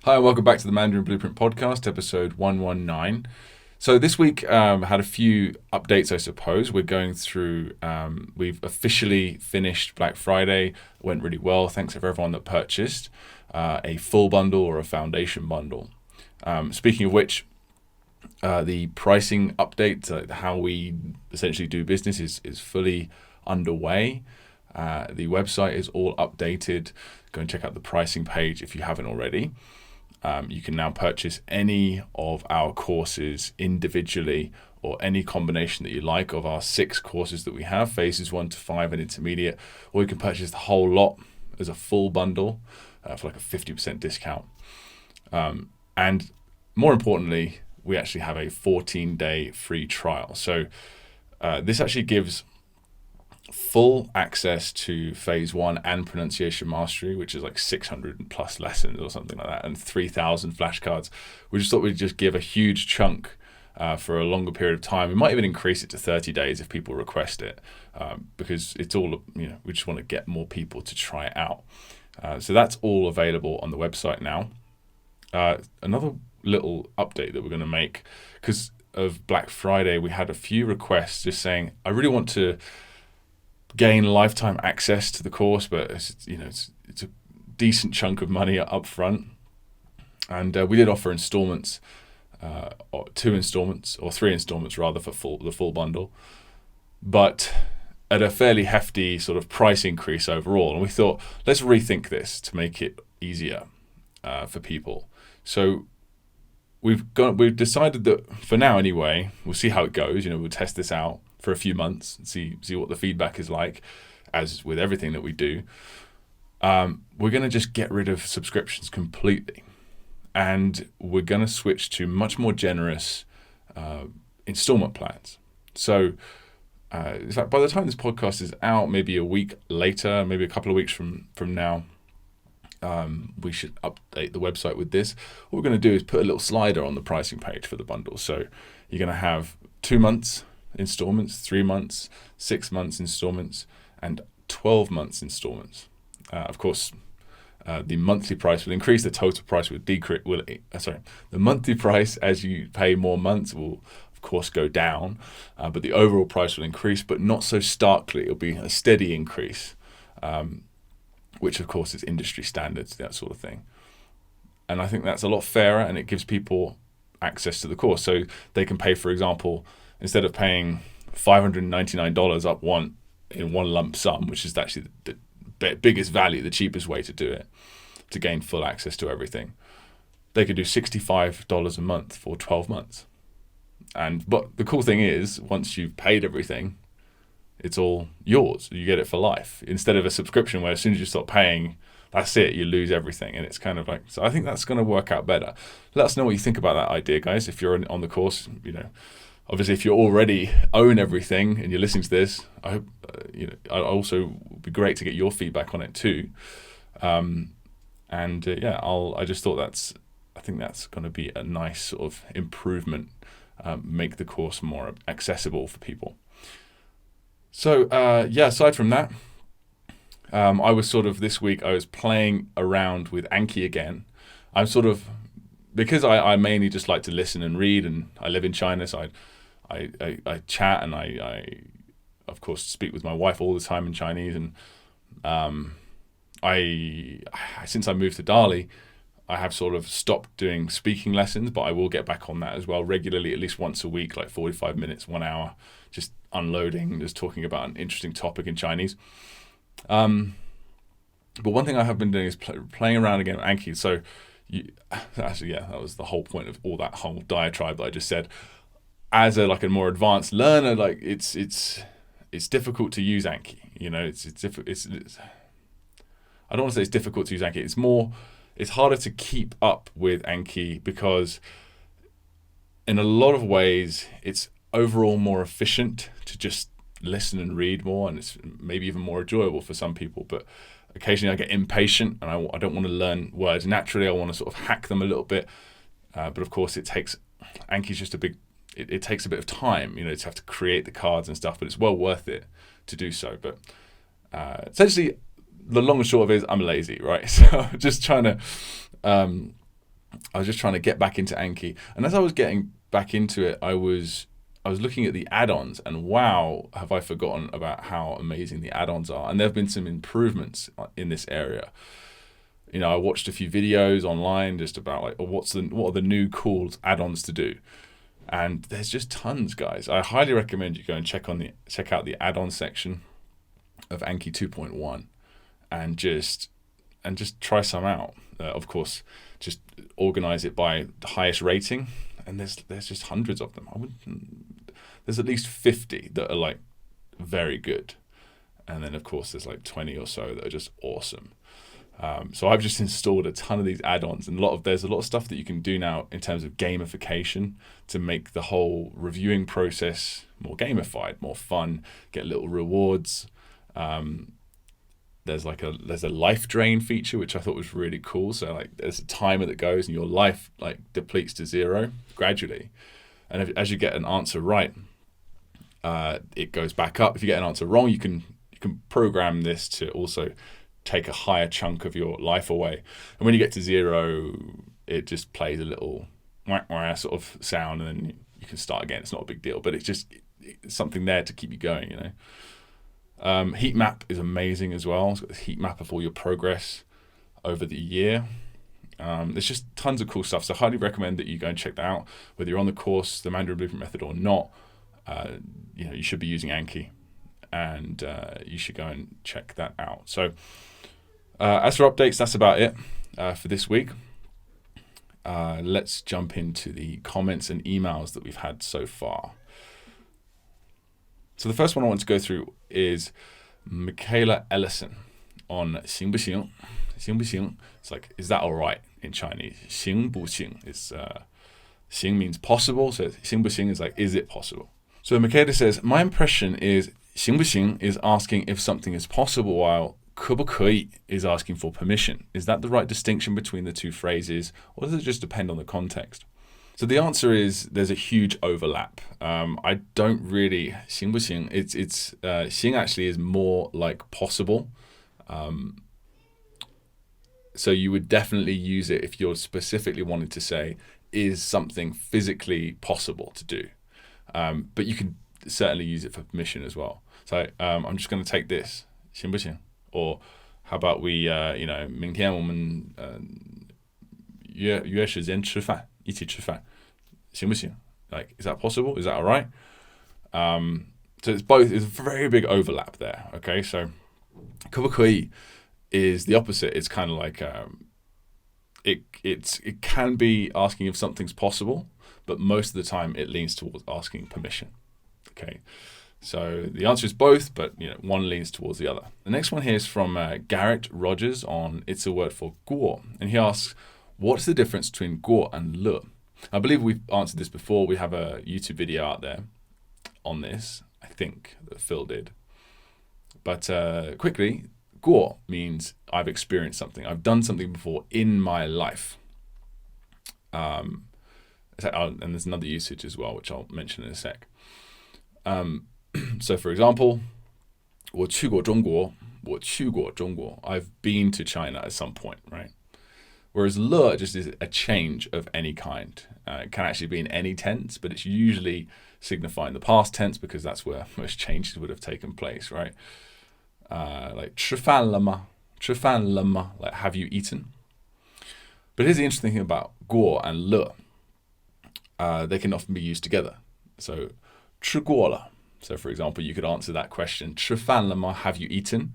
Hi, and welcome back to the Mandarin Blueprint Podcast, episode 119. So this week had a few updates, I suppose. We're going through, we've officially finished Black Friday. It went really well. Thanks for everyone that purchased a full bundle or a foundation bundle. Speaking of which, the pricing update, how we essentially do business is fully underway. The website is all updated. Go and check out the pricing page if you haven't already. You can now purchase any of our courses individually or any combination that you like of our 6 courses that we have, phases 1 to 5 and intermediate, or you can purchase the whole lot as a full bundle for like a 50% discount. And more importantly, we actually have a 14-day free trial. So this actually gives full access to phase 1 and pronunciation mastery, which is like 600 plus lessons or something like that, and 3,000 flashcards. We just thought we'd just give a huge chunk for a longer period of time. We might even increase it to 30 days if people request it, because it's all, we just want to get more people to try it out. So that's all available on the website now. Another little update that we're going to make, because of Black Friday, we had a few requests just saying, I really want to gain lifetime access to the course, but it's a decent chunk of money up front, and we did offer installments, or 2 installments or 3 installments rather for the full bundle, but at a fairly hefty sort of price increase overall. And we thought, let's rethink this to make it easier for people. So we've decided that for now anyway, we'll see how it goes. We'll test this out for a few months and see what the feedback is like, as with everything that we do. We're going to just get rid of subscriptions completely, and we're going to switch to much more generous installment plans. So in fact, by the time this podcast is out, maybe a week later, maybe a couple of weeks from now, we should update the website with this. What we're going to do is put a little slider on the pricing page for the bundle. So you're going to have 2 months installments, 3 months, 6 months installments, and 12 months installments. Of course, the monthly price will increase. The total price will decrease. The monthly price as you pay more months will, of course, go down, but the overall price will increase, but not so starkly. It'll be a steady increase, which of course is industry standards, that sort of thing. And I think that's a lot fairer, and it gives people access to the course. So they can pay, for example, instead of paying $599 up in one lump sum, which is actually the biggest value, the cheapest way to do it, to gain full access to everything, they could do $65 a month for 12 months. But the cool thing is, once you've paid everything, it's all yours. You get it for life, instead of a subscription where as soon as you stop paying, that's it, you lose everything. And it's kind of like, so I think that's going to work out better. Let us know what you think about that idea, guys. If you're on the course, obviously, if you already own everything and you're listening to this, I hope, I also would be great to get your feedback on it too. I just thought I think that's going to be a nice sort of improvement, make the course more accessible for people. So, aside from that, I was this week, I was playing around with Anki again. I'm because I mainly just like to listen and read, and I live in China, so I chat, and I of course speak with my wife all the time in Chinese, and since I moved to Dali, I have stopped doing speaking lessons, but I will get back on that as well regularly, at least once a week, like 45 minutes, 1 hour, just unloading, just talking about an interesting topic in Chinese. But one thing I have been doing is playing around again with Anki. So that was the whole point of all that whole diatribe that I just said. As a more advanced learner, it's difficult to use Anki. It's I don't want to say it's difficult to use Anki. It's harder to keep up with Anki because in a lot of ways it's overall more efficient to just listen and read more, and it's maybe even more enjoyable for some people. But occasionally I get impatient, and I don't want to learn words naturally. I want to hack them a little bit. But of course Anki's just it takes a bit of time, to have to create the cards and stuff, but it's well worth it to do so. But essentially, the long and short of it is I'm lazy, right? So I'm just trying to I was just trying to get back into Anki. And as I was getting back into it, I was looking at the add-ons, and wow, have I forgotten about how amazing the add-ons are. And there have been some improvements in this area. I watched a few videos online just about like, what are the new cool add-ons to do. And there's just tons, guys. I highly recommend you go and check out the add-on section of Anki 2.1 and just try some out. Of course, just organize it by the highest rating, and there's just hundreds of them. There's at least 50 that are like very good, and then of course there's like 20 or so that are just awesome. So I've just installed a ton of these add-ons, and there's a lot of stuff that you can do now in terms of gamification to make the whole reviewing process more gamified, more fun, get little rewards. There's a life drain feature, which I thought was really cool. So like there's a timer that goes and your life like depletes to 0 gradually. And as you get an answer right, it goes back up. If you get an answer wrong, you can program this to also take a higher chunk of your life away. And when you get to 0, it just plays a little wah, wah sort of sound, and then you can start again. It's not a big deal, but it's something there to keep you going, Heat map is amazing as well. It's got this heat map of all your progress over the year. There's just tons of cool stuff. So I highly recommend that you go and check that out. Whether you're on the course, the Mandarin Blueprint Method or not, you should be using Anki, and you should go and check that out. So as for updates, that's about it for this week. Let's jump into the comments and emails that we've had so far. So the first one I want to go through is Micaela Ellison on 行不行? 行不行? It's like, is that all right in Chinese? 行不行 is 行 means possible, so 行不行is like, is it possible? So Micaela says, my impression is 行不行 is asking if something is possible, while 可不可以 is asking for permission. Is that the right distinction between the two phrases, or does it just depend on the context? So the answer is there's a huge overlap. I don't really 行不行. It's 行 actually is more like possible. So you would definitely use it if you're specifically wanting to say, is something physically possible to do? But you can certainly use it for permission as well. So I'm just going to take this 行不行? Or how about we 明天我们约时间吃饭，一起吃饭，行不行? Like, is that possible? Is that all right? So it's both. It's a very big overlap there. Okay, so 可不可以 is the opposite. It's kind of like it can be asking if something's possible, but most of the time it leans towards asking permission. Okay, so the answer is both, but one leans towards the other. The next one here is from Garett Rogers on It's a Word for 过, and he asks, what's the difference between 过 and 了? I believe we've answered this before. We have a YouTube video out there on this, I think, that Phil did. But quickly, 过 means I've experienced something. I've done something before in my life. And there's another usage as well, which I'll mention in a sec. So for example, 我去过中国, 我去过中国. I've been to China at some point, right? Whereas 了 just is a change of any kind. It can actually be in any tense, but it's usually signifying the past tense because that's where most changes would have taken place, right? Like 吃饭了吗? 吃饭了吗? Like, have you eaten? But here's the interesting thing about 过 and 了. They can often be used together. So 吃过了. So for example, you could answer that question, 吃饭了吗? Have you eaten?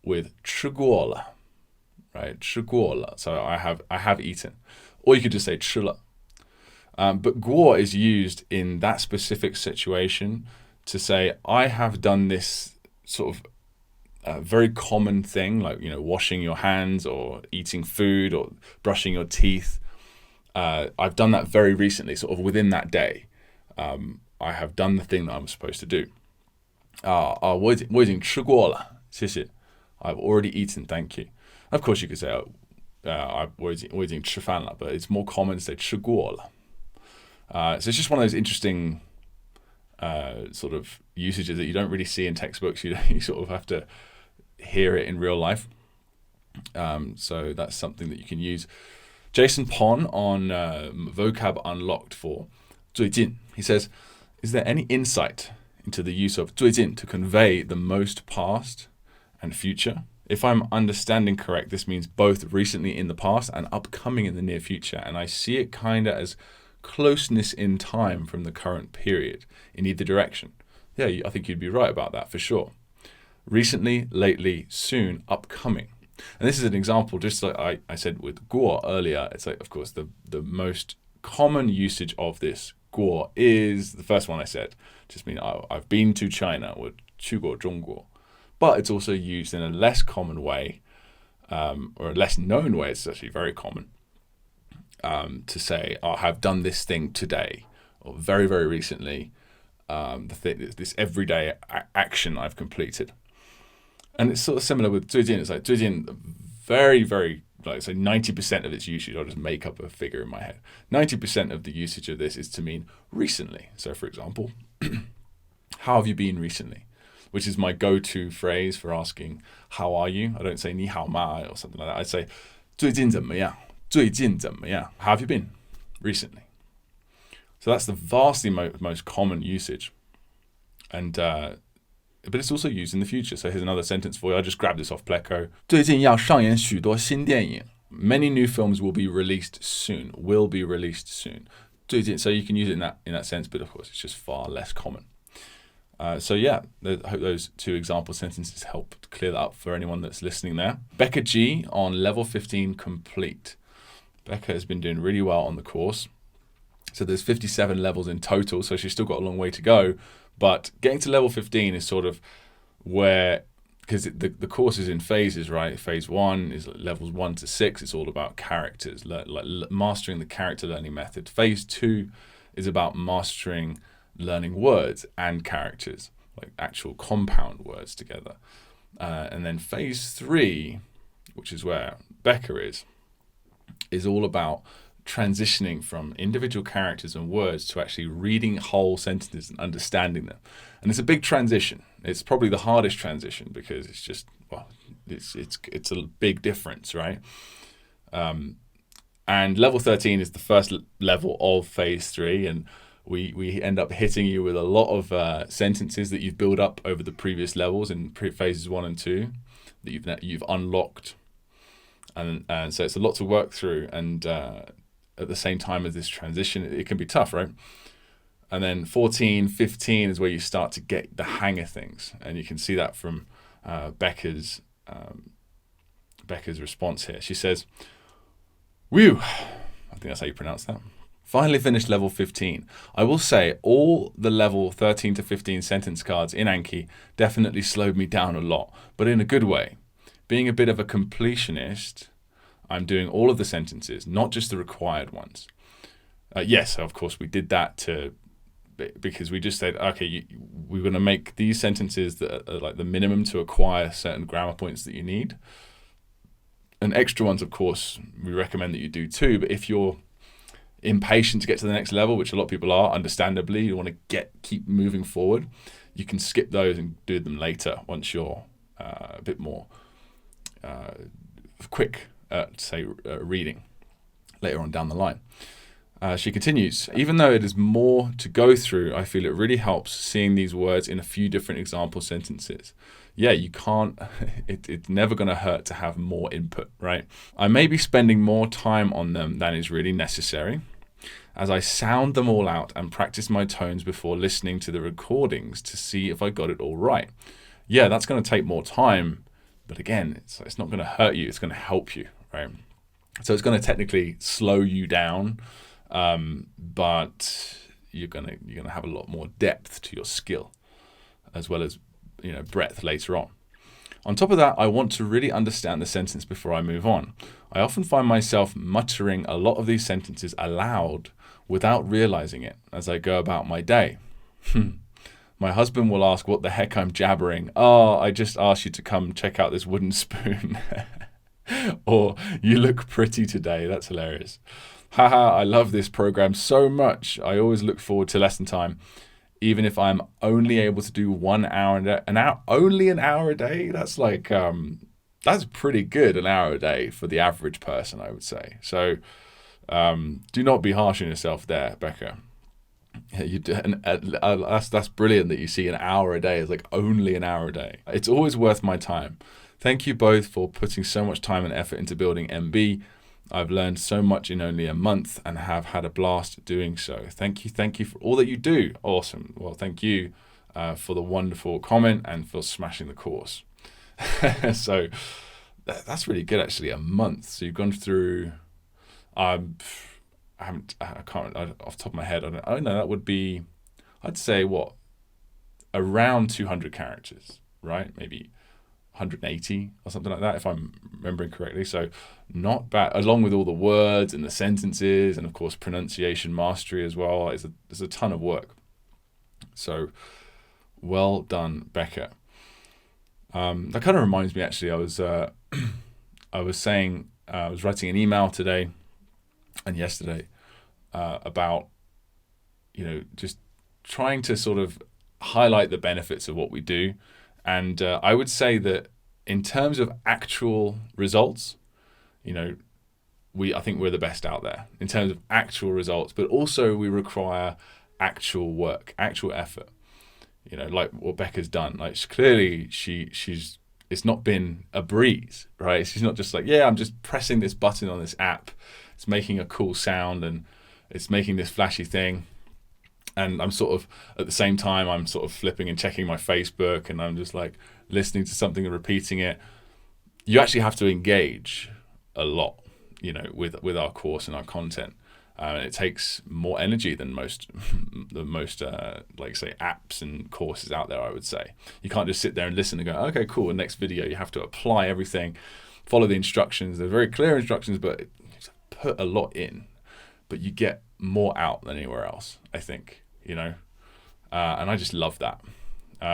With 吃过了. Right? 吃过了. So I have eaten. Or you could just say 吃了. But 过 is used in that specific situation to say, I have done this sort of very common thing, like, washing your hands or eating food or brushing your teeth. I've done that very recently, sort of within that day. I have done the thing that I'm supposed to do. 我已经吃过了，谢谢. I've already eaten, thank you. Of course, you could say, 我已经吃饭了, but it's more common to say 吃过了. So it's just one of those interesting sort of usages that you don't really see in textbooks. You sort of have to hear it in real life. So that's something that you can use. Jason Pon on Vocab Unlocked for 最近, he says, is there any insight into the use of 最近 to convey the most past and future? If I'm understanding correct, this means both recently in the past and upcoming in the near future. And I see it kind of as closeness in time from the current period in either direction. Yeah, I think you'd be right about that for sure. Recently, lately, soon, upcoming. And this is an example, just like I said with 过 earlier. It's like, of course, the most common usage of this 过 is the first one I said. Just mean I've been to China, or 去过中国. But it's also used in a less common way, or a less known way. It's actually very common to say, I have done this thing today, or very, very recently, this everyday action I've completed. And it's sort of similar with 最近. It's like 最近, very, very, like say 90% of its usage, I'll just make up a figure in my head. 90% of the usage of this is to mean recently. So for example, how have you been recently? Which is my go-to phrase for asking, how are you? I don't say 你好吗 or something like that. I say 最近怎么样? 最近怎么样? How have you been recently? So that's the vastly most common usage. And but it's also used in the future. So here's another sentence for you. I just grabbed this off Pleco. 最近要上演许多新电影. Many new films will be released soon. Will be released soon. 最近, so you can use it in that sense, but of course it's just far less common. So yeah, I hope those two example sentences help clear that up for anyone that's listening there. Becca G on level 15 complete. Becca has been doing really well on the course. So there's 57 levels in total, so she's still got a long way to go. But getting to level 15 is sort of where, because the course is in phases, right? Phase 1 is levels 1 to 6. It's all about characters, like mastering the character learning method. Phase 2 is about mastering learning words and characters, like actual compound words together. And then phase 3, which is where Becca is all about transitioning from individual characters and words to actually reading whole sentences and understanding them. And it's a big transition. It's probably the hardest transition because it's just, well, it's a big difference, right? And level 13 is the first level of phase 3, and we end up hitting you with a lot of sentences that you've built up over the previous levels in phases 1 and 2 that you've unlocked. And so it's a lot to work through, and at the same time as this transition, it can be tough, right? And then 14, 15 is where you start to get the hang of things. And you can see that from Becca's response here. She says, whew, I think that's how you pronounce that. Finally finished level 15. I will say all the level 13 to 15 sentence cards in Anki definitely slowed me down a lot, but in a good way. Being a bit of a completionist, I'm doing all of the sentences, not just the required ones. Yes, of course, we did that because we just said, okay, we're going to make these sentences that are like the minimum to acquire certain grammar points that you need. And extra ones, of course, we recommend that you do too. But if you're impatient to get to the next level, which a lot of people are, understandably, you want to keep moving forward, you can skip those and do them later once you're a bit more quick at, reading later on down the line. She continues, even though it is more to go through, I feel it really helps seeing these words in a few different example sentences. Yeah, you can't, it's never going to hurt to have more input, right? I may be spending more time on them than is really necessary, as I sound them all out and practice my tones before listening to the recordings to see if I got it all right. Yeah, that's going to take more time, but again, it's not going to hurt you, it's going to help you, right? So it's going to technically slow you down, but you're gonna have a lot more depth to your skill, as well as breadth later on. On top of that, I want to really understand the sentence before I move on. I often find myself muttering a lot of these sentences aloud without realizing it as I go about my day. My husband will ask what the heck I'm jabbering. Oh, I just asked you to come check out this wooden spoon. Or, you look pretty today. That's hilarious. Haha, I love this program so much. I always look forward to lesson time, even if I'm only able to do 1 hour only an hour a day. That's like that's pretty good, an hour a day for the average person, I would say. So do not be harsh on yourself there, Becca. That's brilliant that you see an hour a day as like only an hour a day. It's always worth my time. Thank you both for putting so much time and effort into building MB. I've learned so much in only a month and have had a blast doing so. Thank you for all that you do. Awesome. Well, thank you for the wonderful comment and for smashing the course. So that's really good, actually. A month. So you've gone through. I can't off the top of my head. I don't know. That would be, I'd say, around 200 characters, right? Maybe 180 or something like that, if I'm remembering correctly. So not bad, along with all the words and the sentences and of course pronunciation mastery as well. There's a ton of work. So well done, Becca. That kind of reminds me, actually, I was writing an email today and yesterday about, just trying to sort of highlight the benefits of what we do. And I would say that in terms of actual results, I think we're the best out there in terms of actual results, but also we require actual work, actual effort. Like what Becca's done. Like clearly she's it's not been a breeze, right? She's not just like, yeah, I'm just pressing this button on this app. It's making a cool sound and it's making this flashy thing. And I'm sort of, at the same time, I'm sort of flipping and checking my Facebook and I'm just like listening to something and repeating it. You actually have to engage a lot, with our course and our content. And it takes more energy than most like say apps and courses out there, I would say. You can't just sit there and listen and go, okay, cool, the next video. You have to apply everything, follow the instructions. They're very clear instructions, but put a lot in. But you get more out than anywhere else, I think, and I just love that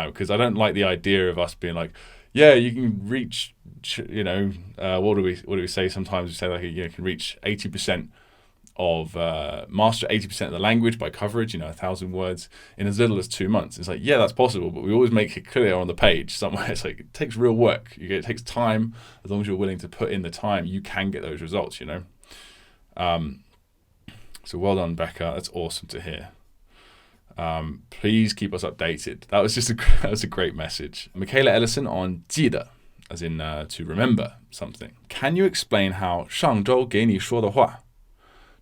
because I don't like the idea of us being like, yeah, you can reach, what do we say sometimes? We say like, you can reach 80% of master 80% of the language by coverage, 1,000 words in as little as 2 months. It's like, yeah, that's possible, but we always make it clear on the page somewhere. It's like, it takes real work. It takes time. As long as you're willing to put in the time, you can get those results, So well done, Becca. That's awesome to hear. Please keep us updated. That was a great message. Micaela Ellison on 记得, as in to remember something. Can you explain how 上周给你说的话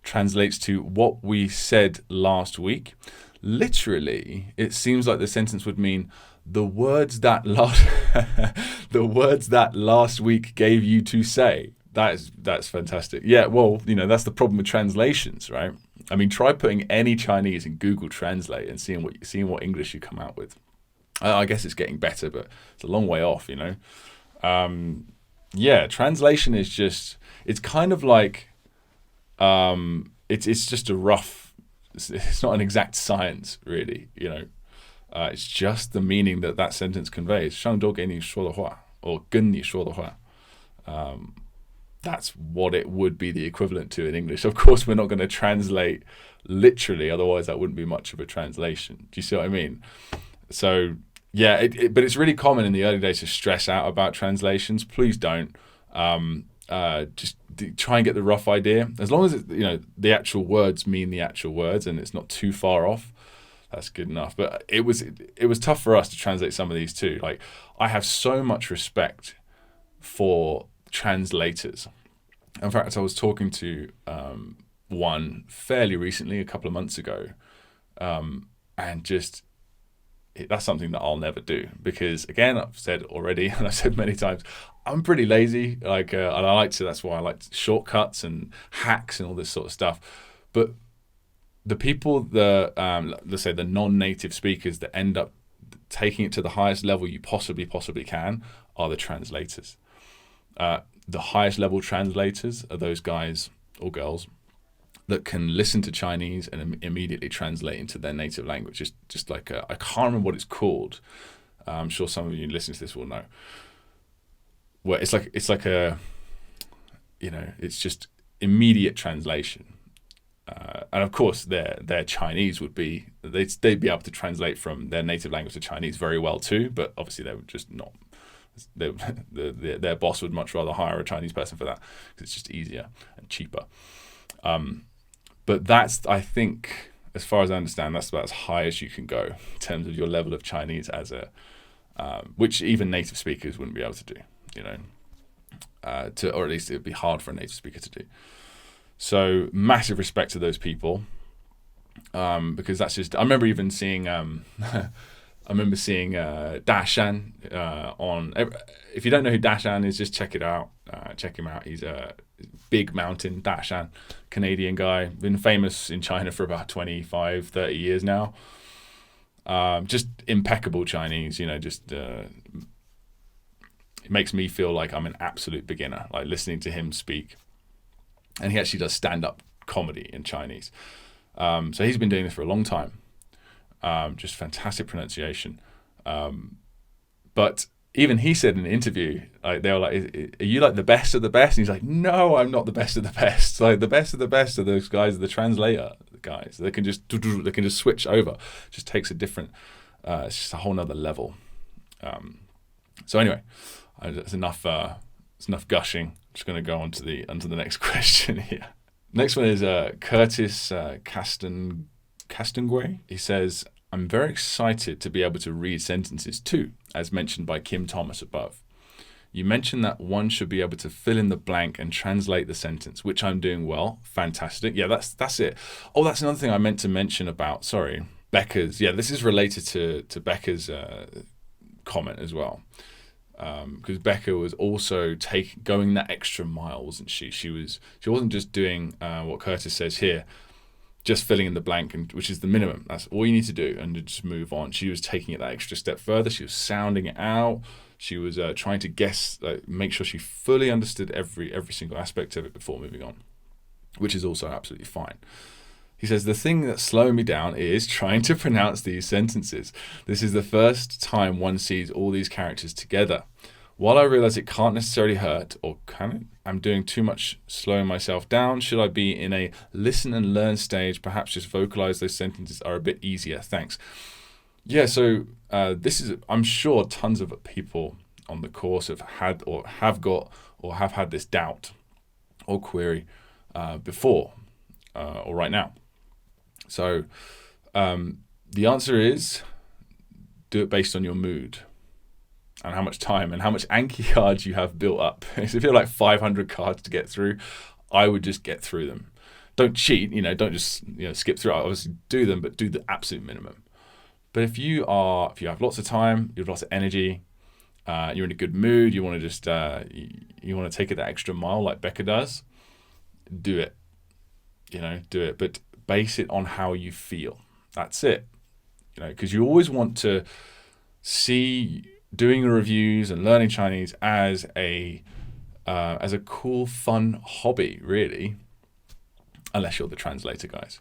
translates to what we said last week? Literally, it seems like the sentence would mean the words that last week gave you to say. That's fantastic. Yeah, well, that's the problem with translations, right? I mean, try putting any Chinese in Google Translate and seeing what English you come out with. I guess it's getting better, but it's a long way off, Yeah, translation is just, it's kind of like, it's just a rough, it's not an exact science, really, It's just the meaning that sentence conveys. 上周给你说的话, or 跟你说的话. That's what it would be the equivalent to in English. Of course, we're not going to translate literally, otherwise that wouldn't be much of a translation. Do you see what I mean? So, yeah, but it's really common in the early days to stress out about translations. Please don't. Just try and get the rough idea. As long as the actual words mean the actual words and it's not too far off, that's good enough. But it was tough for us to translate some of these too. Like, I have so much respect for translators. In fact, I was talking to one fairly recently, a couple of months ago, and just that's something that I'll never do because, again, I've said already, and I've said many times, I'm pretty lazy. Like, and that's why I like shortcuts and hacks and all this sort of stuff. But the people, let's say the non-native speakers that end up taking it to the highest level you possibly can are the translators. The highest level translators are those guys or girls that can listen to Chinese and immediately translate into their native language. Just like I can't remember what it's called. I'm sure some of you listening to this will know. Where it's like a, it's just immediate translation. And of course, their Chinese would be they'd be able to translate from their native language to Chinese very well too. But obviously, they would just not Their boss would much rather hire a Chinese person for that because it's just easier and cheaper. But that's, I think, as far as I understand, that's about as high as you can go in terms of your level of Chinese which even native speakers wouldn't be able to do, or at least it would be hard for a native speaker to do. So massive respect to those people, because that's just, I remember even seeing, Dashan on. If you don't know who Dashan is, just check it out. Check him out. He's a big mountain, Dashan, Canadian guy, been famous in China for about 25, 30 years now. Just impeccable Chinese, it makes me feel like I'm an absolute beginner, like listening to him speak. And he actually does stand-up comedy in Chinese. So he's been doing this for a long time. Just fantastic pronunciation. But even he said in an interview, like they were like, "Are you like the best of the best?" And he's like, "No, I'm not the best of the best. Like the best of the best are those guys, the translator guys. They can just switch over. It just takes a different. It's just a whole nother level." So anyway, it's enough. It's enough gushing. I'm just going to go on to the next question here. Next one is Curtis Castonguay. He says, "I'm very excited to be able to read sentences too, as mentioned by Kim Thomas above. You mentioned that one should be able to fill in the blank and translate the sentence, which I'm doing well. Fantastic." Yeah, that's it. Oh, that's another thing I meant to mention about, Becca's. Yeah, this is related to Becca's comment as well. Because Becca was also going that extra mile, wasn't she? She wasn't just doing what Curtis says here, just filling in the blank, which is the minimum. That's all you need to do, and to just move on. She was taking it that extra step further. She was sounding it out. She was trying to guess, make sure she fully understood every single aspect of it before moving on, which is also absolutely fine. He says, "The thing that's slowing me down is trying to pronounce these sentences. This is the first time one sees all these characters together. While I realize it can't necessarily hurt, or can it? I'm doing too much slowing myself down. Should I be in a listen and learn stage? Perhaps just vocalize those sentences are a bit easier. Thanks." Yeah, so I'm sure tons of people on the course have had or have had this doubt or query before or right now. So the answer is do it based on your mood and how much time and how much Anki cards you have built up. So if you have like 500 cards to get through, I would just get through them. Don't cheat, don't just skip through. Obviously do them, but do the absolute minimum. But if you have lots of time, you have lots of energy, you're in a good mood, you want to just you want to take it that extra mile like Becca does, do it. Do it, but base it on how you feel. That's it. Because you always want to see doing the reviews and learning Chinese as a cool, fun hobby, really, unless you're the translator, guys.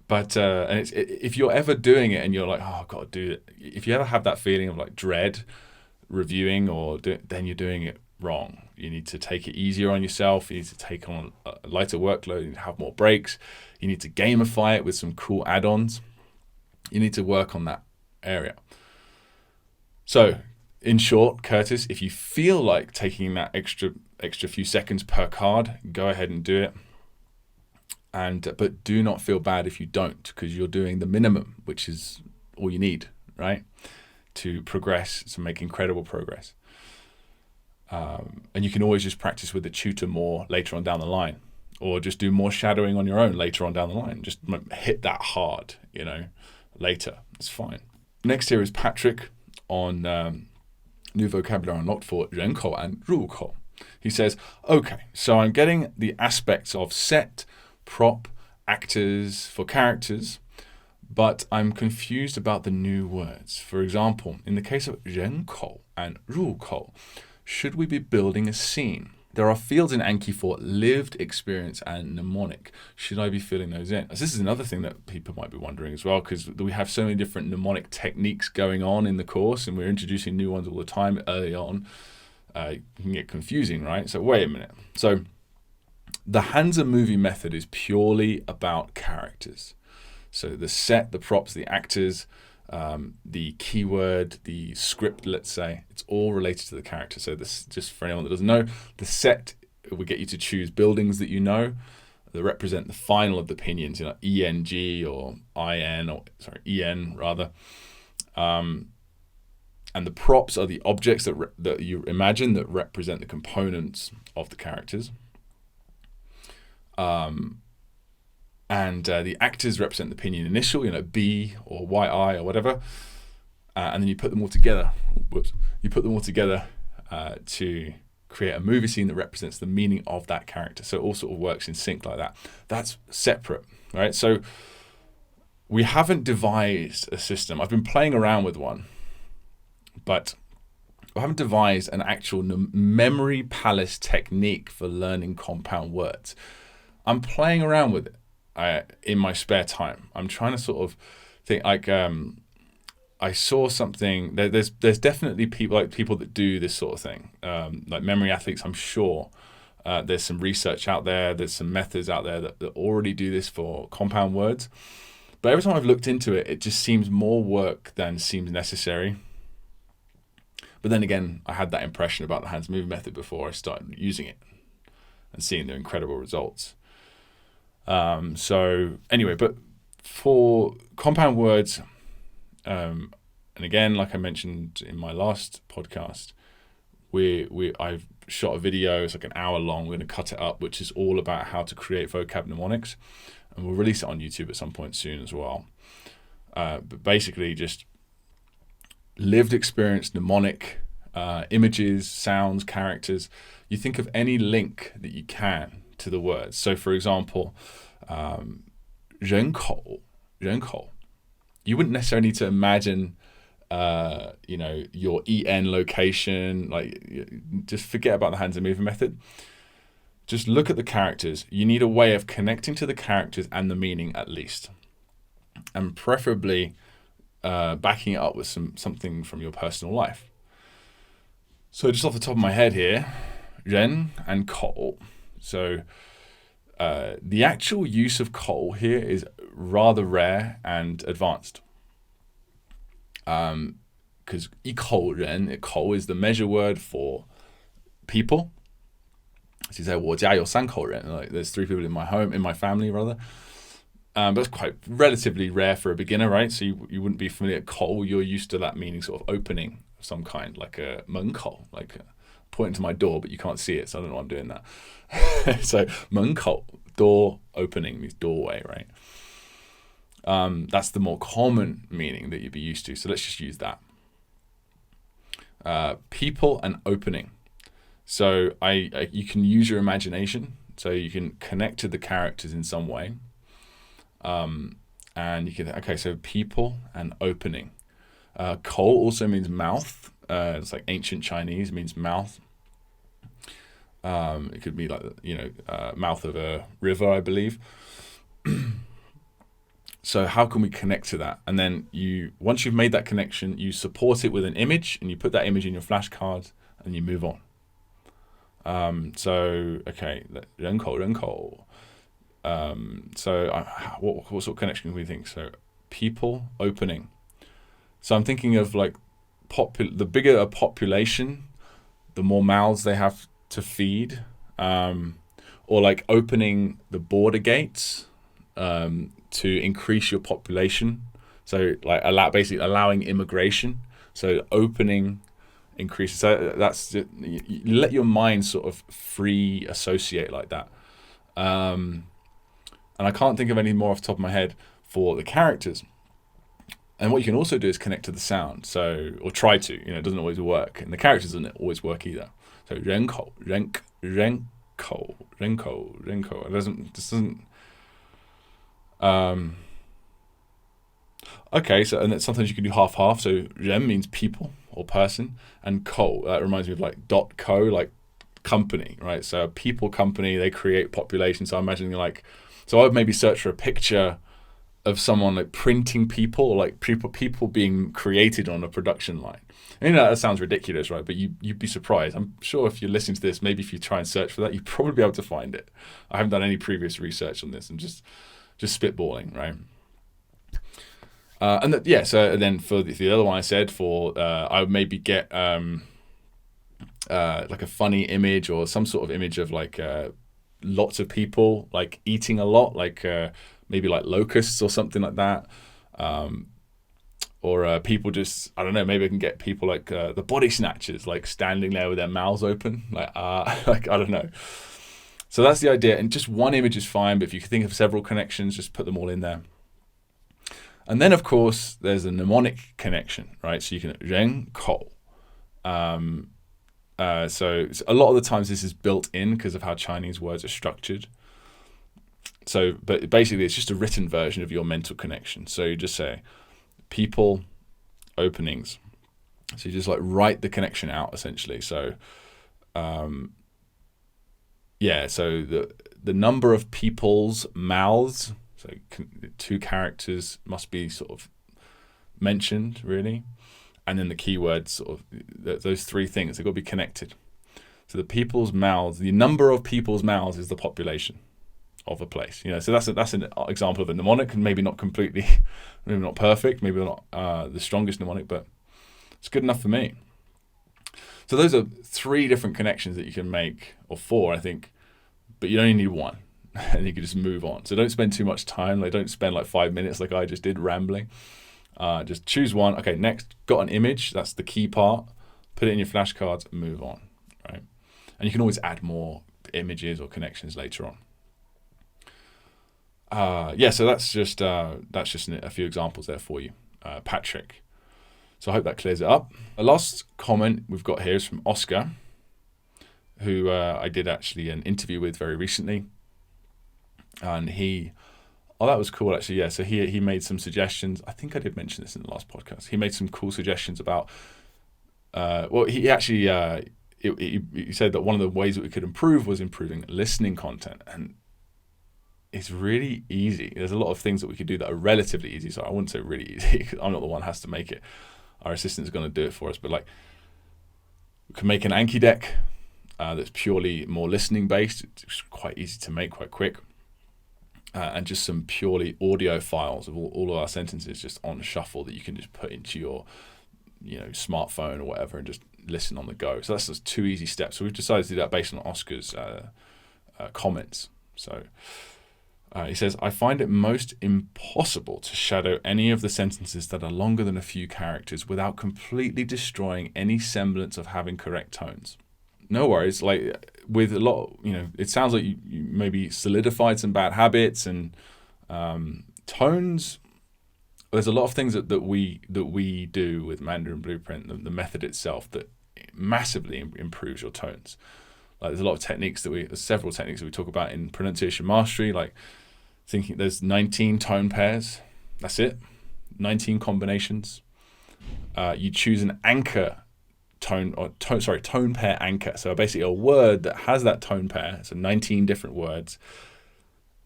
But if you're ever doing it and you're like, oh, I've got to do it, if you ever have that feeling of like dread reviewing then you're doing it wrong. You need to take it easier on yourself. You need to take on a lighter workload. You need to have more breaks. You need to gamify it with some cool add-ons. You need to work on that area. So, in short, Curtis, if you feel like taking that extra few seconds per card, go ahead and do it. But do not feel bad if you don't, because you're doing the minimum, which is all you need, right, to progress, to make incredible progress. And you can always just practice with a tutor more later on down the line, or just do more shadowing on your own later on down the line. Just hit that hard, later. It's fine. Next here is Patrick on New Vocabulary Unlocked for 人口 and 入口. He says, okay, so I'm getting the aspects of set, prop, actors for characters, but I'm confused about the new words. For example, in the case of 人口 and 入口, should we be building a scene? There are fields in Anki for lived experience and mnemonic. Should I be filling those in? This is another thing that people might be wondering as well, because we have so many different mnemonic techniques going on in the course, and we're introducing new ones all the time early on. It can get confusing, right? So wait a minute. So the Hansa movie method is purely about characters. So the set, the props, the actors, the keyword, the script, let's say, it's all related to the character. So this, just for anyone that doesn't know, the set will get you to choose buildings that you know that represent the final of the opinions, ENG or EN rather. And the props are the objects that you imagine that represent the components of the characters. And the actors represent the opinion initial, B or YI or whatever. And then you put them all together. You put them all together to create a movie scene that represents the meaning of that character. So it all sort of works in sync like that. That's separate, right? So we haven't devised a system. I've been playing around with one, but I haven't devised an actual memory palace technique for learning compound words. I'm playing around with it in my spare time. I'm trying to sort of think like I saw something. There's definitely people that do this sort of thing, like memory athletes. I'm sure there's some research out there. There's some methods out there that already do this for compound words. But every time I've looked into it, it just seems more work than seems necessary. But then again, I had that impression about the hands moving method before I started using it and seeing the incredible results. So anyway, but for compound words, and again, like I mentioned in my last podcast, I've shot a video. It's like an hour long. We're going to cut it up, which is all about how to create vocab mnemonics, and we'll release it on YouTube at some point soon as well. But basically, just lived experience mnemonic, images, sounds, characters. You think of any link that you can to the words. So, for example, 人口. You wouldn't necessarily need to imagine, your EN location. Like, just forget about the hands and movement method. Just look at the characters. You need a way of connecting to the characters and the meaning at least, and preferably backing it up with something from your personal life. So just off the top of my head here, 人 and 口. So the actual use of 口 here is rather rare and advanced. Because 一口人, 口 is the measure word for people. So you say 我家有三口人, like there's 3 people in my family rather. But it's quite relatively rare for a beginner, right? So you wouldn't be familiar with 口. You're used to that meaning sort of opening of some kind, like a 门口, like pointing to my door, but you can't see it, so I don't know why I'm doing that. So 门口, door opening means doorway, right? That's the more common meaning that you'd be used to. So let's just use that. People and opening. So you can use your imagination. So you can connect to the characters in some way. And you can, so people and opening. 口 also means mouth. It's like ancient Chinese, means mouth. It could be like, mouth of a river, I believe. So how can we connect to that? And then once you've made that connection, you support it with an image, and you put that image in your flashcards, and you move on. Okay, 人口. What sort of connection can we think? So people, opening. So I'm thinking of like the bigger a population, the more mouths they have to feed, or like opening the border gates to increase your population. So like basically allowing immigration. So opening increases. So that's you let your mind sort of free associate like that. And I can't think of any more off the top of my head for the characters. And what you can also do is connect to the sound. So, or try to, it doesn't always work. And the characters doesn't always work either. So 人口. It doesn't. Okay, so and sometimes you can do half. So 人 means people or person, and 口, that reminds me of like .co, like company, right? So a people company, they create population. So I'm imagining like, so I would maybe search for a picture of someone like printing people, or like people being created on a production line. That sounds ridiculous, right? But you'd be surprised. I'm sure if you're listening to this, maybe if you try and search for that, you'd probably be able to find it. I haven't done any previous research on this. I'm just spitballing, right? So then for the other one I said, I would maybe get like a funny image or some sort of image of like lots of people like eating a lot, like maybe like locusts or something like that. Or people just, I don't know, maybe I can get people like the body snatchers, like standing there with their mouths open, like I don't know. So that's the idea. And just one image is fine, but if you can think of several connections, just put them all in there. And then, of course, there's a mnemonic connection, right? So you can ren, ko. So a lot of the times this is built in because of how Chinese words are structured. So, but basically it's just a written version of your mental connection. So you just say people, openings. So you just like write the connection out essentially. So, so the number of people's mouths, so 2 characters must be sort of mentioned really. And then the keywords, sort of those 3 things, they've got to be connected. So the people's mouths, the number of people's mouths is the population of a place. So that's an example of a mnemonic, and maybe not completely, maybe not perfect, maybe not the strongest mnemonic, but it's good enough for me. So those are 3 different connections that you can make, or 4, I think, but you only need 1, and you can just move on. So don't spend too much time. Like don't spend like 5 minutes like I just did rambling. Just choose one. Okay, next, got an image. That's the key part. Put it in your flashcards and move on, right? And you can always add more images or connections later on. So that's just a few examples there for you, Patrick. So I hope that clears it up. The last comment we've got here is from Oscar, who I did actually an interview with very recently. And that was cool actually. Yeah, so he made some suggestions. I think I did mention this in the last podcast. He made some cool suggestions about, he actually, he said that one of the ways that we could improve was improving listening content. And it's really easy. There's a lot of things that we could do that are relatively easy. So I wouldn't say really easy because I'm not the one who has to make it. Our assistant is going to do it for us. But like, we can make an Anki deck that's purely more listening based. It's quite easy to make, quite quick. And just some purely audio files of all of our sentences just on shuffle that you can just put into your smartphone or whatever and just listen on the go. So that's just 2 easy steps. So we've decided to do that based on Oscar's comments. So he says, I find it most impossible to shadow any of the sentences that are longer than a few characters without completely destroying any semblance of having correct tones. No worries. Like with a lot, it sounds like you maybe solidified some bad habits and tones. There's a lot of things that we do with Mandarin Blueprint, the method itself, that massively improves your tones. Like there's a lot of techniques there's several techniques that we talk about in pronunciation mastery, like thinking there's 19 tone pairs. That's it. 19 combinations. You choose an anchor tone pair anchor. So basically a word that has that tone pair, so 19 different words,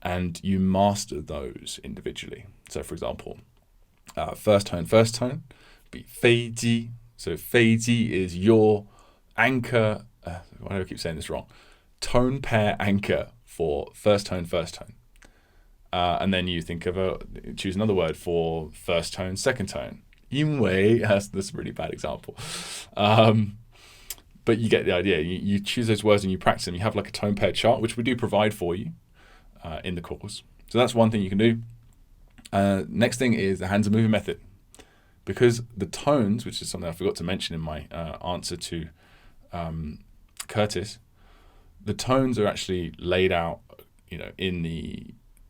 and you master those individually. So for example, first tone be 飞机. So 飞机 is your anchor. Why do I keep saying this wrong? Tone pair anchor for first tone. And then you choose another word for first tone, second tone. 因为 that's a really bad example. But you get the idea. You choose those words and you practice them. You have like a tone pair chart, which we do provide for you in the course. So that's one thing you can do. Next thing is the hands and moving method. Because the tones, which is something I forgot to mention in my answer to Curtis, the tones are actually laid out,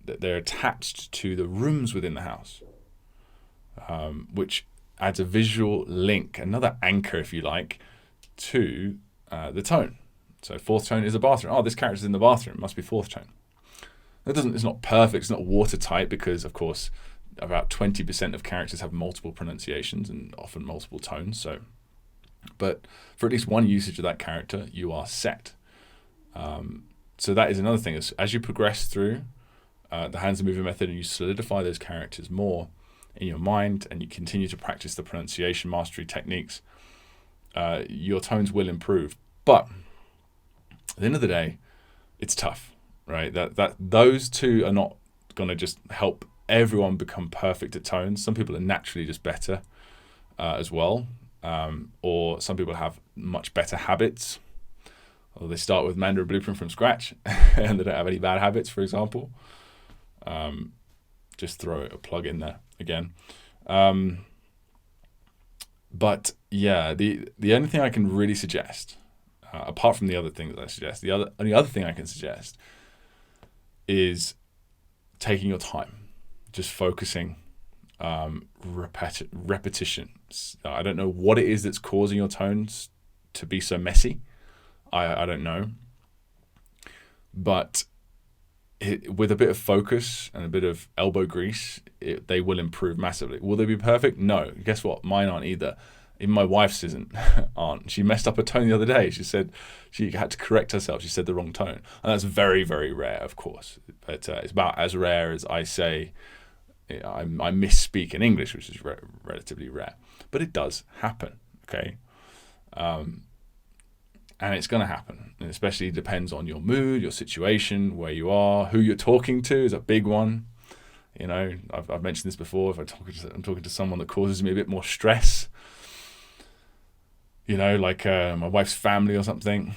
they're attached to the rooms within the house, which adds a visual link, another anchor, if you like, to the tone. So fourth tone is a bathroom. Oh, this character's in the bathroom. It must be fourth tone. It's not perfect. It's not watertight because, of course, about 20% of characters have multiple pronunciations and often multiple tones. But for at least one usage of that character, you are set. So that is another thing. As you progress through the hands and moving method and you solidify those characters more in your mind and you continue to practice the pronunciation mastery techniques, your tones will improve. But at the end of the day, it's tough, right? That those two are not going to just help everyone become perfect at tones. Some people are naturally just better as well. Or some people have much better habits. Or they start with Mandarin Blueprint from scratch and they don't have any bad habits, for example. Just throw a plug in there again. But yeah, the only thing I can really suggest, apart from the other things that I suggest, the only other thing I can suggest is taking your time, just focusing, repetition. I don't know what it is that's causing your tones to be so messy. I don't know. But with a bit of focus and a bit of elbow grease, they will improve massively. Will they be perfect? No. Guess what? Mine aren't either. Even my wife's aren't. She messed up a tone the other day. She said she had to correct herself. She said the wrong tone. And that's very, very rare, of course. But it's about as rare as I say I misspeak in English, which is relatively rare. But it does happen, okay? And it's going to happen. And especially depends on your mood, your situation, where you are, who you're talking to is a big one. You know, I've mentioned this before. If I'm talking to someone that causes me a bit more stress, you know, like my wife's family or something,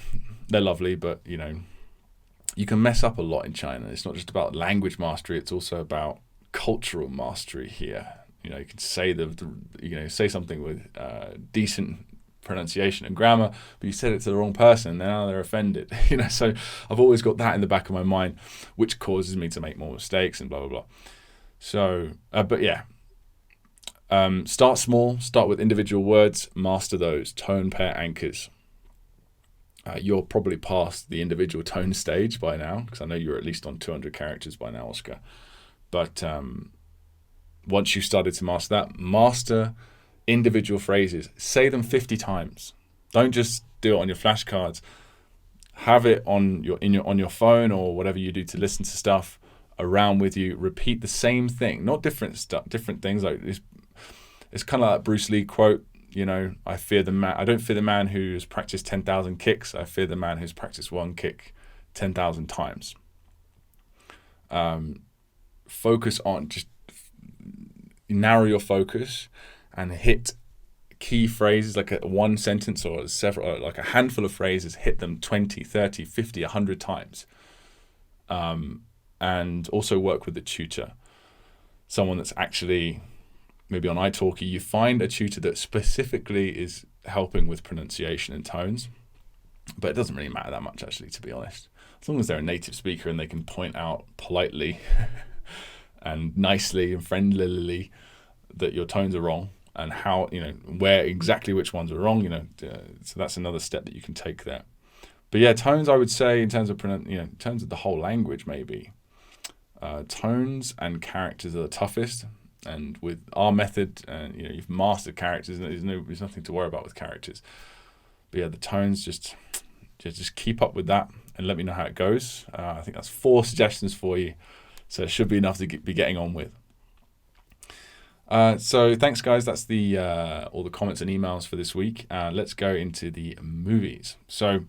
they're lovely, but, you know, you can mess up a lot in China. It's not just about language mastery. It's also about cultural mastery here. You know, you can say say something with decent pronunciation and grammar, but you said it to the wrong person and now they're offended. You know, so I've always got that in the back of my mind, which causes me to make more mistakes and blah blah blah. So but yeah, start small, start with individual words, master those tone pair anchors. You're probably past the individual tone stage by now, because I know you're at least on 200 characters by now, Oscar. But once you started to master that, master individual phrases. Say them 50 times. Don't just do it on your flashcards. Have it on your phone or whatever you do to listen to stuff around with you. Repeat the same thing, not different things. Like it's kind of like Bruce Lee quote. You know, I don't fear the man who's practiced 10,000 kicks. I fear the man who's practiced one kick 10,000 times. Focus on, just narrow your focus and hit key phrases, like one sentence or several, like a handful of phrases, hit them 20, 30, 50, 100 times. And also work with a tutor, someone that's actually maybe on italki. You find a tutor that specifically is helping with pronunciation and tones, but it doesn't really matter that much, actually, to be honest. As long as they're a native speaker and they can point out politely and nicely and friendlily that your tones are wrong and how, you know, where exactly which ones are wrong, you know, so that's another step that you can take there. But yeah, tones, I would say, in terms of in terms of the whole language, maybe tones and characters are the toughest. And with our method, you know, you've mastered characters, and there's nothing to worry about with characters. But yeah, the tones, just keep up with that and let me know how it goes. I think that's 4 suggestions for you, so it should be enough to be getting on with. So thanks, guys. That's the all the comments and emails for this week. Let's go into the movies. So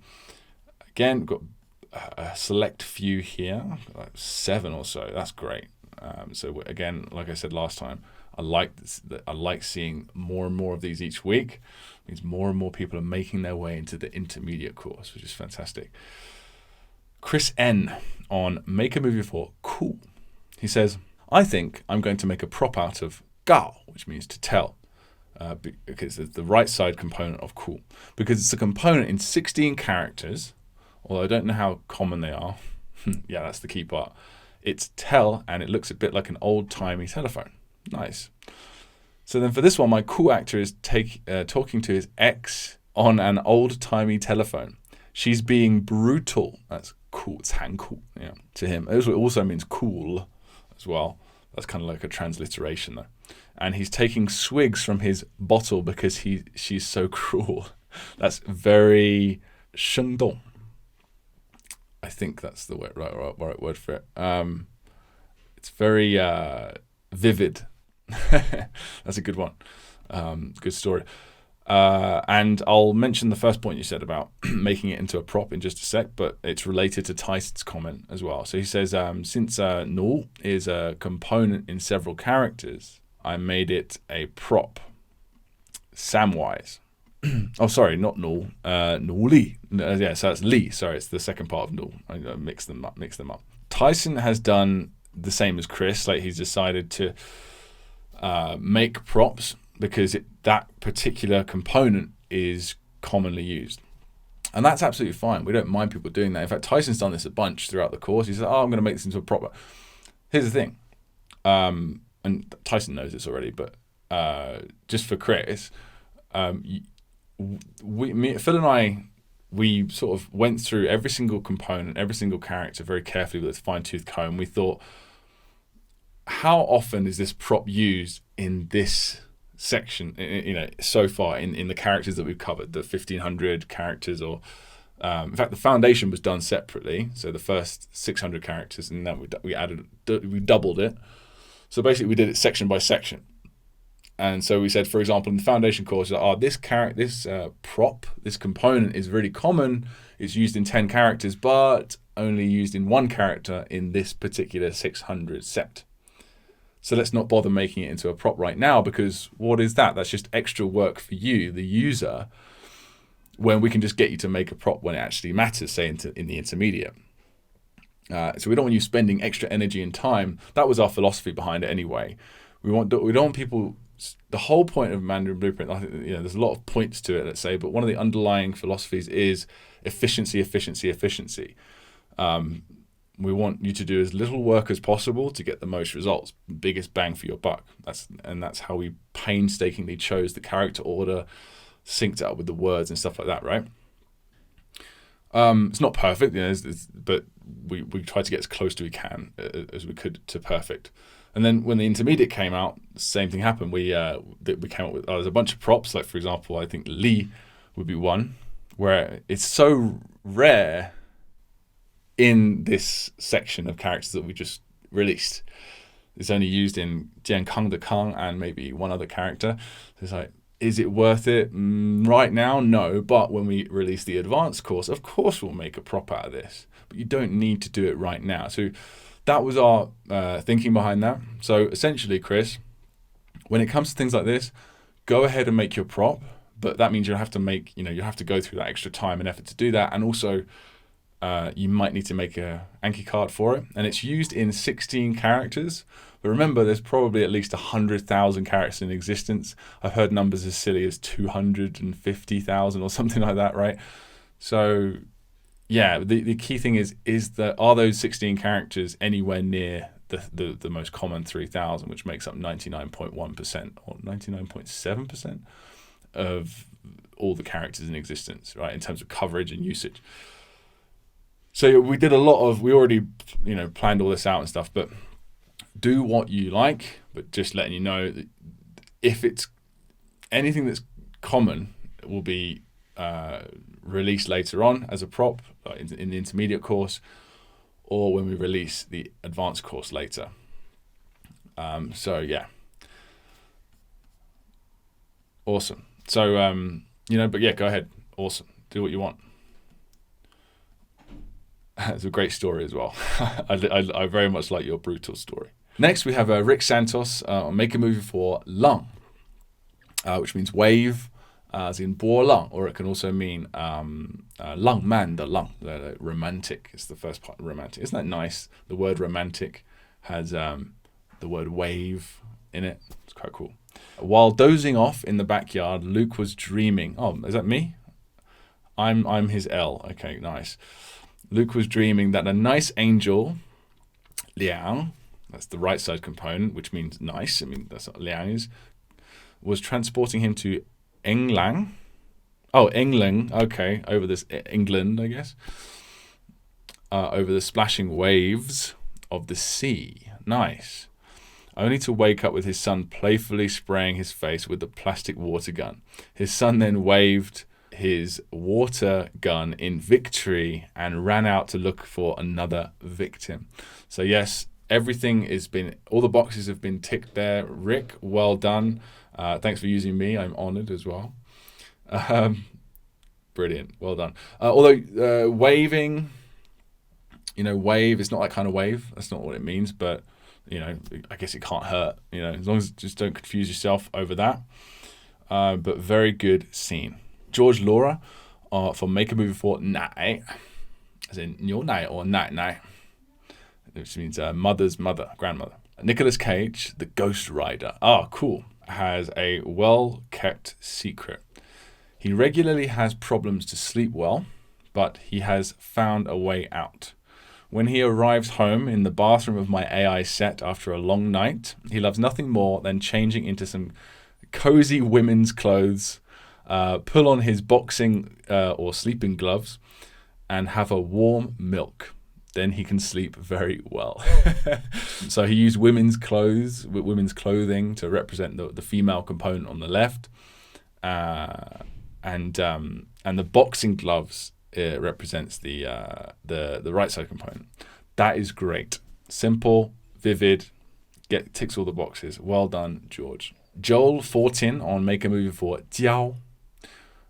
again, we've got a select few here, like 7 or so. That's great. So again, like I said last time, I like seeing more and more of these each week. It means more and more people are making their way into the intermediate course, which is fantastic. Chris N on Make a Movie for Cool. He says, I think I'm going to make a prop out of gao, which means to tell, because it's the right side component of cool, because it's a component in 16 characters, although I don't know how common they are. Yeah, that's the key part. It's tell, and it looks a bit like an old-timey telephone. Nice. So then for this one, my cool actor is talking to his ex on an old-timey telephone. She's being brutal. That's cool. It's cool. Yeah, to him. It also means cool as well. That's kind of like a transliteration, though. And he's taking swigs from his bottle because she's so cruel. That's very 生动. I think that's the right word for it. It's very vivid. That's a good one. Good story. And I'll mention the first point you said about making it into a prop in just a sec, but it's related to Tyson's comment as well. So he says, since null is a component in several characters, I made it a prop, Samwise. Oh, sorry, not null, null li. Yeah, so that's li. Sorry, it's the second part of null. I mix them up. Tyson has done the same as Chris. Like, he's decided to make props because that particular component is commonly used. And that's absolutely fine. We don't mind people doing that. In fact, Tyson's done this a bunch throughout the course. He said, I'm going to make this into a prop. Here's the thing. And Tyson knows this already, but just for Chris, Phil and I, we sort of went through every single component, every single character very carefully with a fine-tooth comb. We thought, how often is this prop used in this section, so far in the characters that we've covered, the 1,500 characters, or in fact, the foundation was done separately. So the first 600 characters, and then we doubled it. So basically, we did it section by section. And so we said, for example, in the foundation course, this prop, this component is really common. It's used in 10 characters, but only used in one character in this particular 600 set. So let's not bother making it into a prop right now, because what is that? That's just extra work for you, the user, when we can just get you to make a prop when it actually matters, say in the intermediate. So we don't want you spending extra energy and time. That was our philosophy behind it anyway. We don't want people. The whole point of Mandarin Blueprint, I think, there's a lot of points to it, let's say, but one of the underlying philosophies is efficiency. We want you to do as little work as possible to get the most results, biggest bang for your buck. That's how we painstakingly chose the character order, synced it up with the words and stuff like that, right? It's not perfect, but we try to get as close as we could to perfect. And then when the intermediate came out, the same thing happened. We came up with there's a bunch of props. Like, for example, I think Li would be one, where it's so rare in this section of characters that we just released. It's only used in Jian Kang de Kang and maybe one other character. So it's like, is it worth it? Right now, no. But when we release the advanced course, of course we'll make a prop out of this. But you don't need to do it right now. So that was our thinking behind that. So essentially, Chris, when it comes to things like this, go ahead and make your prop. But that means you have to go through that extra time and effort to do that. And also, you might need to make a Anki card for it. And it's used in 16 characters. But remember, there's probably at least 100,000 characters in existence. I've heard numbers as silly as 250,000 or something like that, right? So, yeah, the key thing is are those 16 characters anywhere near the most common 3,000, which makes up 99.1% or 99.7% of all the characters in existence, right, in terms of coverage and usage. So we already planned all this out and stuff, but do what you like, but just letting you know that if it's anything that's common, it will be released later on as a prop in the intermediate course, or when we release the advanced course later. So yeah, awesome. So but yeah, go ahead, awesome. Do what you want. It's a great story as well. I very much like your brutal story. Next, we have Rick Santos make a movie for Lang, which means wave, as in bo lang, or it can also mean lang man de lang, romantic. It's the first part, romantic. Isn't that nice? The word romantic has the word wave in it. It's quite cool. While dozing off in the backyard, Luke was dreaming. Oh, is that me? I'm his L. Okay, nice. Luke was dreaming that a nice angel, Liang, that's the right side component, which means nice. I mean, that's what Liang is, was transporting him to England. Oh, England. Okay, over this England, I guess. Over the splashing waves of the sea. Nice. Only to wake up with his son playfully spraying his face with the plastic water gun. His son then waved his water gun in victory and ran out to look for another victim. So yes, all the boxes have been ticked there. Rick, well done. Thanks for using me. I'm honored as well. Brilliant. Well done. Although waving, wave is not that kind of wave. That's not what it means. But, I guess it can't hurt. As long as just don't confuse yourself over that. But very good scene. George Lohrer for Make a Movie for Nai, as in 牛奶 or 奶奶, which means mother's mother, grandmother. Nicolas Cage, the Ghost Rider. Cool. Has a well-kept secret. He regularly has problems to sleep well, but he has found a way out. When he arrives home in the bathroom of my AI set after a long night, he loves nothing more than changing into some cozy women's clothes, pull on his boxing or sleeping gloves, and have a warm milk. Then he can sleep very well. So he used women's clothing to represent the female component on the left, and the boxing gloves represents the right side component. That is great. Simple, vivid, ticks all the boxes. Well done, George. Joel Fortin on Make a Movie for Jiao,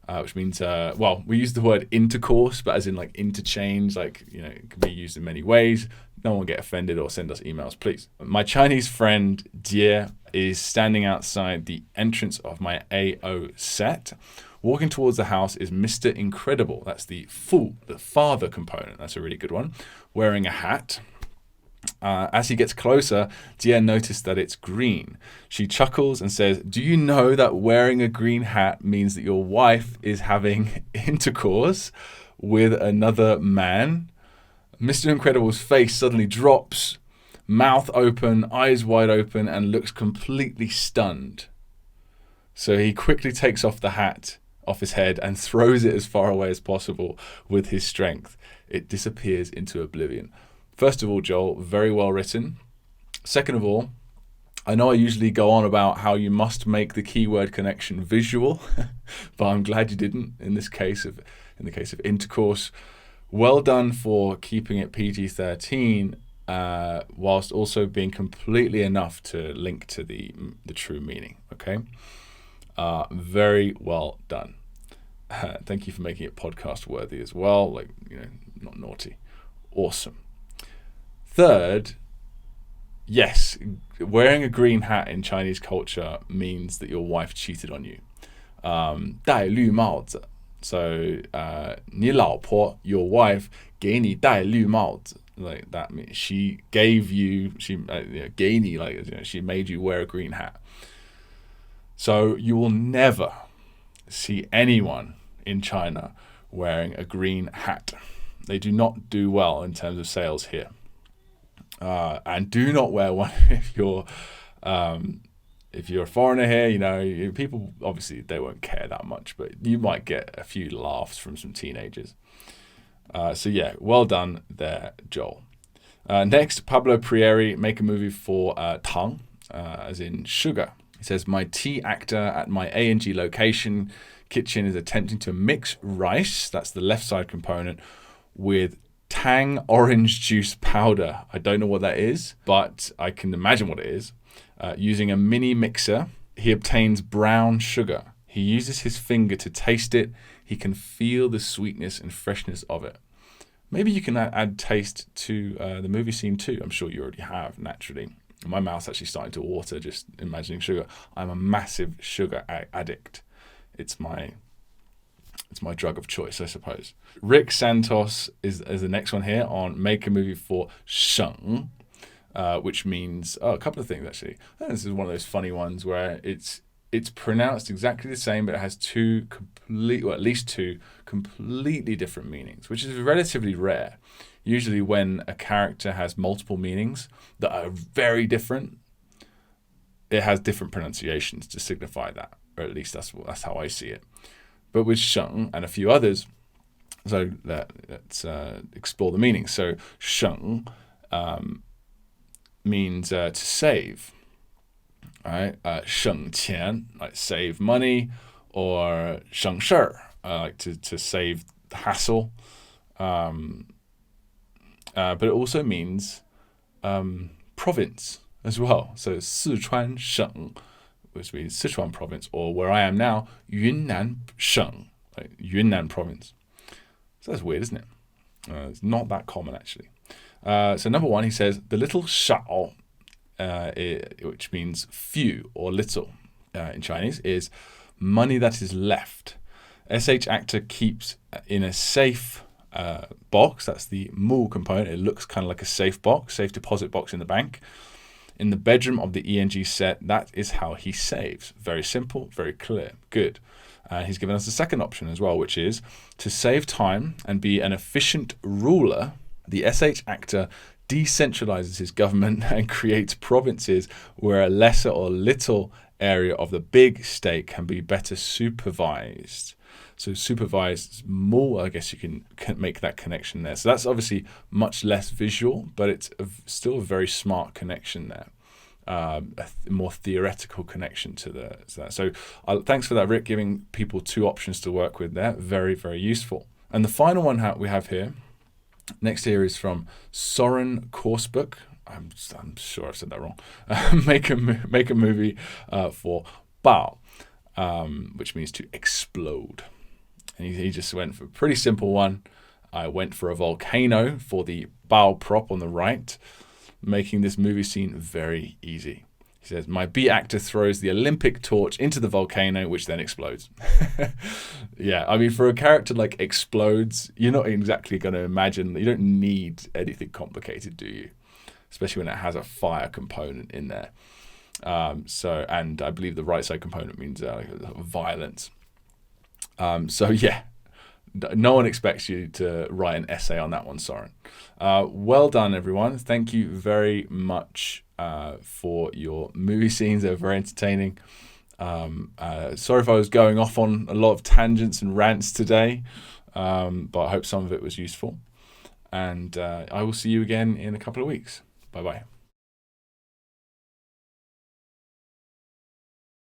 which means, we use the word intercourse, but as in like interchange, it can be used in many ways. No one get offended or send us emails, please. My Chinese friend Jie is standing outside the entrance of my AO set. Walking towards the house is Mr. Incredible. That's the father component. That's a really good one. Wearing a hat. As he gets closer, Jie noticed that it's green. She chuckles and says, "Do you know that wearing a green hat means that your wife is having intercourse with another man?" Mr. Incredible's face suddenly drops, mouth open, eyes wide open, and looks completely stunned. So he quickly takes off the hat off his head and throws it as far away as possible with his strength. It disappears into oblivion. First of all, Joel, very well written. Second of all, I know I usually go on about how you must make the keyword connection visual, but I'm glad you didn't in the case of intercourse. Well done for keeping it PG-13, whilst also being completely enough to link to the true meaning. Okay, very well done. Thank you for making it podcast worthy as well. Not naughty. Awesome. Third, yes, wearing a green hat in Chinese culture means that your wife cheated on you. 戴绿帽子. So, 你老婆, your wife, 给你戴绿帽子. Like that means she gave you,给你, she made you wear a green hat. So you will never see anyone in China wearing a green hat. They do not do well in terms of sales here. And do not wear one if you're a foreigner here. People obviously they won't care that much, but you might get a few laughs from some teenagers. So yeah, well done there, Joel. Next, Pablo Prieri, Make a Movie for Tang, as in sugar. He says, my tea actor at my A&G location kitchen is attempting to mix rice, that's the left side component, with Tang orange juice powder. I don't know what that is, but I can imagine what it is. Using a mini mixer, he obtains brown sugar. He uses his finger to taste it. He can feel the sweetness and freshness of it. Maybe you can add taste to the movie scene too. I'm sure you already have, naturally. My mouth's actually starting to water just imagining sugar. I'm a massive sugar addict. It's my drug of choice, I suppose. Rick Santos is the next one here on Make a Movie for Sheng, which means a couple of things, actually. This is one of those funny ones where it's pronounced exactly the same, but it has at least two completely different meanings, which is relatively rare. Usually when a character has multiple meanings that are very different, it has different pronunciations to signify that, or at least that's how I see it. But with Sheng and a few others, so let's explore the meaning. So Sheng means to save. All right, 省钱, like save money, or 省事儿, like to save the hassle. But it also means province as well. So 四川省 which means Sichuan province, or where I am now, Yunnan Sheng, like Yunnan province. So that's weird, isn't it? It's not that common, actually. So number 1, he says, the little shao, which means few or little in Chinese, is money that is left. SH actor keeps in a safe box. That's the mu component. It looks kind of like a safe box, safe deposit box in the bank. In the bedroom of the ENG set, that is how he saves. Very simple, very clear. Good. He's given us a second option as well, which is to save time and be an efficient ruler. The SH actor decentralizes his government and creates provinces where a lesser or little area of the big state can be better supervised. So supervised more, I guess you can make that connection there. So that's obviously much less visual, but it's still a very smart connection there. A more theoretical connection to that. So thanks for that, Rick, giving people 2 options to work with there. Very, very useful. And the final one we have here, next here, is from Soren Korsbaek. I'm sure I've said that wrong. Make a movie for Bao, which means to explode. And he just went for a pretty simple one. I went for a volcano for the Bao prop on the right, making this movie scene very easy. He says, my B actor throws the Olympic torch into the volcano, which then explodes. Yeah, I mean, for a character like explodes, you're not exactly going to imagine, you don't need anything complicated, do you? Especially when it has a fire component in there. And I believe the right side component means violence. So yeah, no one expects you to write an essay on that one, Soren. Well done, everyone. Thank you very much for your movie scenes. They were very entertaining. Sorry if I was going off on a lot of tangents and rants today, but I hope some of it was useful. And I will see you again in a couple of weeks. Bye-bye.